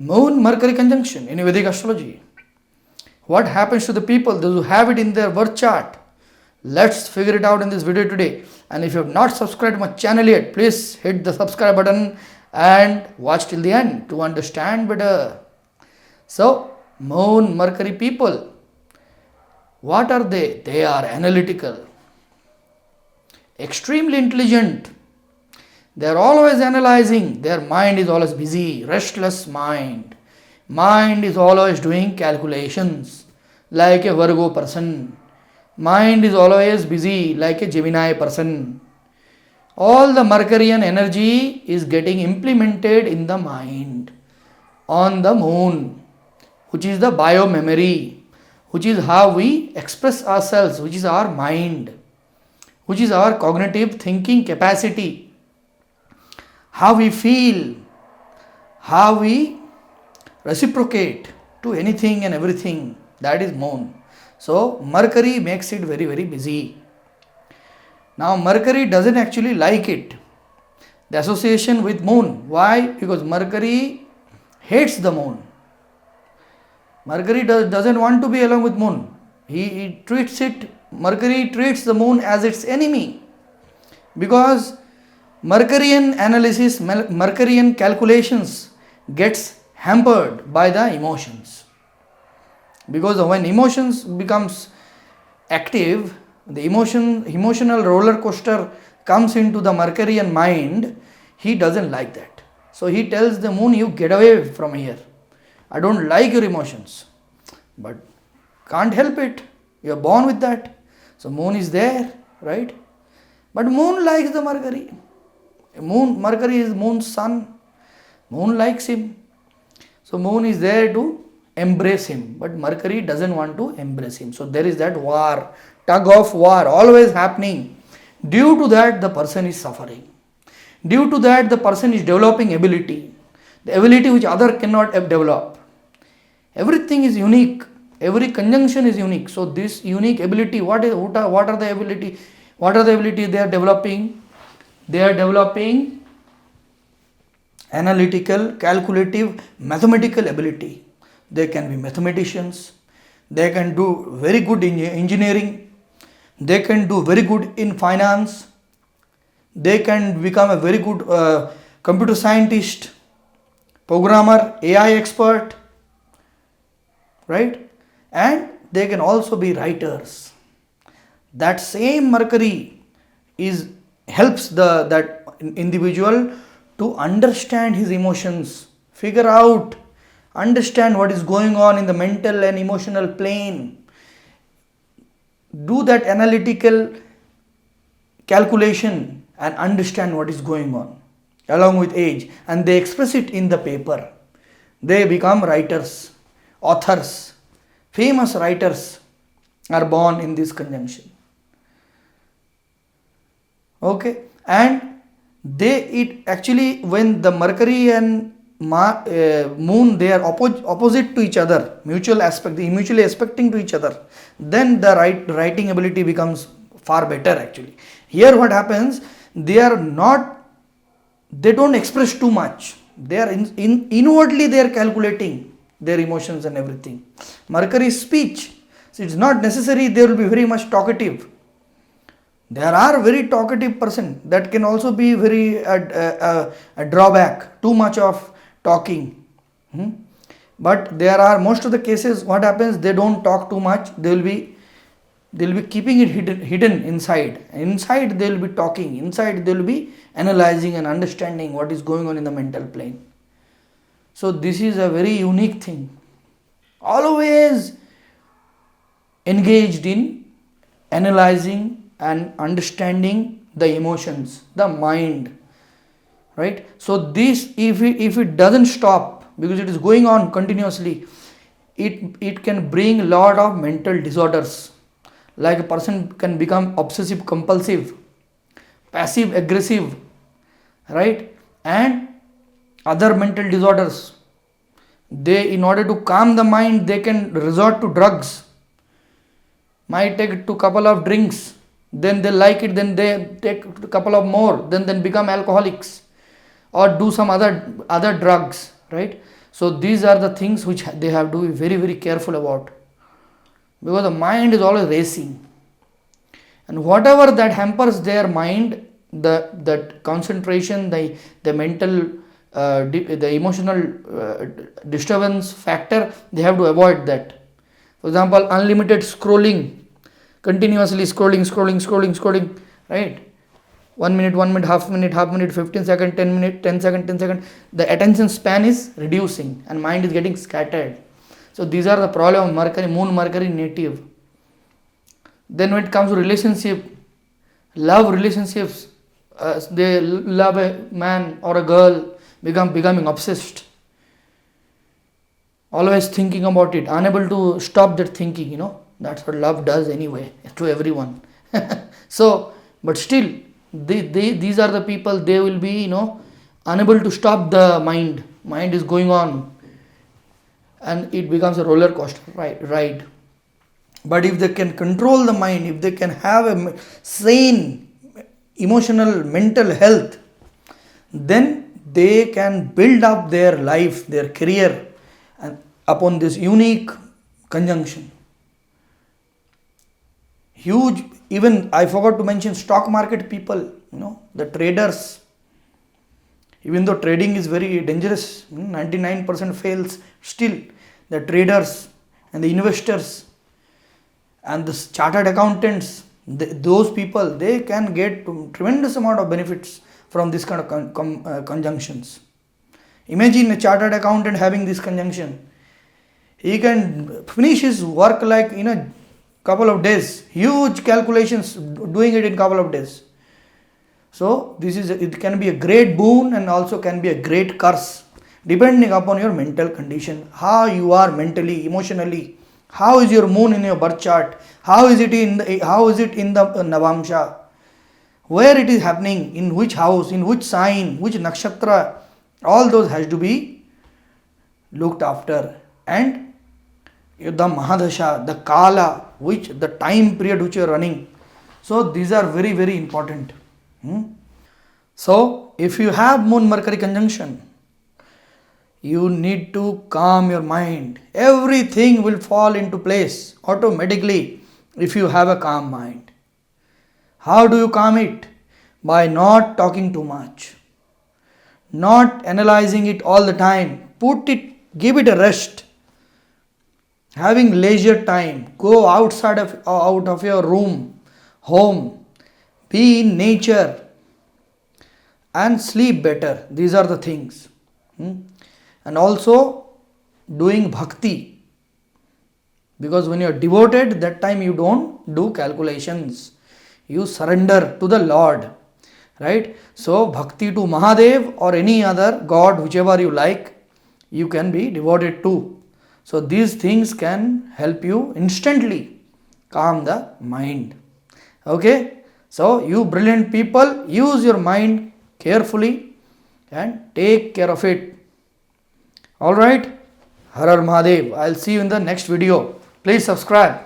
Moon Mercury conjunction in Vedic astrology. What happens to the people those who have it in their birth chart? Let's figure it out in this video today. And if you have not subscribed to my channel yet, please hit the subscribe button and watch till the end to understand better. So, Moon Mercury people, what are they? They are analytical, extremely intelligent. They are always analyzing. Their mind is always busy, restless mind. Mind is always doing calculations like a Virgo person. Mind is always busy like a Gemini person. All the Mercurian energy is getting implemented in the mind on the moon, which is the bio memory, which is how we express ourselves, which is our mind, which is our cognitive thinking capacity, how we feel, how we reciprocate to anything and everything. That is moon. So Mercury makes it very, very busy. Now Mercury doesn't actually like it, the association with moon. Why? Because Mercury hates the moon. Mercury doesn't want to be along with moon. Mercury treats the moon as its enemy, because Mercurian analysis, Mercurian calculations gets hampered by the emotions. Because when emotions becomes active, the emotional roller coaster comes into the Mercurian mind, he doesn't like that. So he tells the moon, you get away from here. I don't like your emotions. But can't help it. You are born with that. So moon is there, right? But moon likes the Mercury. Mercury is moon's son. Moon likes him. So moon is there to embrace him. But Mercury doesn't want to embrace him. So there is that war, tug of war always happening. Due to that, the person is suffering. Due to that, the person is developing ability. The ability which other cannot develop. Everything is unique. Every conjunction is unique. So this unique ability, what are the ability? What are the ability they are developing? They are developing analytical, calculative, mathematical ability. They can be mathematicians. They can do very good in engineering. They can do very good in finance. They can become a very good computer scientist, programmer, AI expert, right? And they can also be writers. That same Mercury helps that individual to understand his emotions, figure out, understand what is going on in the mental and emotional plane, do that analytical calculation and understand what is going on along with age, and they express it in the paper. They become writers, authors. Famous writers are born in this conjunction. Okay, and when the Mercury and moon, they are opposite to each other, mutually expecting to each other, then the writing ability becomes far better actually. Here what happens, they don't express too much. They are inwardly they are calculating their emotions and everything. Mercury's speech, so it's not necessary they will be very much talkative. There are very talkative person that can also be very a drawback, too much of talking. But there are most of the cases what happens, they don't talk too much. They will be keeping it hidden inside. Inside they will be talking. Inside they will be analyzing and understanding what is going on in the mental plane. So this is a very unique thing. Always engaged in analyzing and understanding the emotions, the mind, right? So this, if it doesn't stop, because it is going on continuously, it can bring a lot of mental disorders. Like a person can become obsessive compulsive, passive aggressive, right? And other mental disorders. In order to calm the mind, they can resort to drugs. Might take a couple of drinks, then they like it, then they take a couple of more, then become alcoholics, or do some other drugs, right? So these are the things which they have to be very, very careful about, because the mind is always racing, and whatever that hampers their mind, that concentration, the mental, the emotional disturbance factor, they have to avoid that. For example, unlimited scrolling, continuously scrolling, right? 1 minute, half minute, 15 second, 10 minute, 10 second, 10 second. The attention span is reducing and mind is getting scattered. So these are the problem of Mercury, Moon Mercury native. Then when it comes to relationship, love relationships, they love a man or a girl, becoming obsessed, always thinking about it, unable to stop that thinking. That's what love does anyway to everyone. So, but still, these are the people, they will be, unable to stop the mind. Mind is going on, and it becomes a roller coaster ride. But if they can control the mind, if they can have a sane emotional mental health, then they can build up their life, their career, and upon this unique conjunction. Huge. Even I forgot to mention stock market people, the traders. Even though trading is very dangerous, 99% fails, still the traders and the investors and the chartered accountants, those people, they can get tremendous amount of benefits from this kind of conjunctions. Imagine a chartered accountant having this conjunction. He can finish his work like in a couple of days, huge calculations, doing it in couple of days. So it can be a great boon and also can be a great curse, depending upon your mental condition, how you are mentally, emotionally, how is your moon in your birth chart, how is it in the navamsa, where it is happening, in which house, in which sign, which nakshatra, all those has to be looked after. And the mahadasha, the kala, which the time period which you are running. So these are very, very important. So if you have Moon Mercury conjunction, you need to calm your mind. Everything will fall into place automatically if you have a calm mind. How do you calm it? By not talking too much, not analyzing it all the time. Give it a rest. Having leisure time, go out of your room, home, be in nature and sleep better. These are the things. And also doing bhakti, because when you are devoted, that time you don't do calculations, you surrender to the Lord, right? So bhakti to Mahadev or any other god, whichever you like, you can be devoted to. So these things can help you instantly calm the mind. Okay, so you brilliant people, use your mind carefully and take care of it. Alright, Har Har Mahadev. I'll see you in the next video. Please subscribe.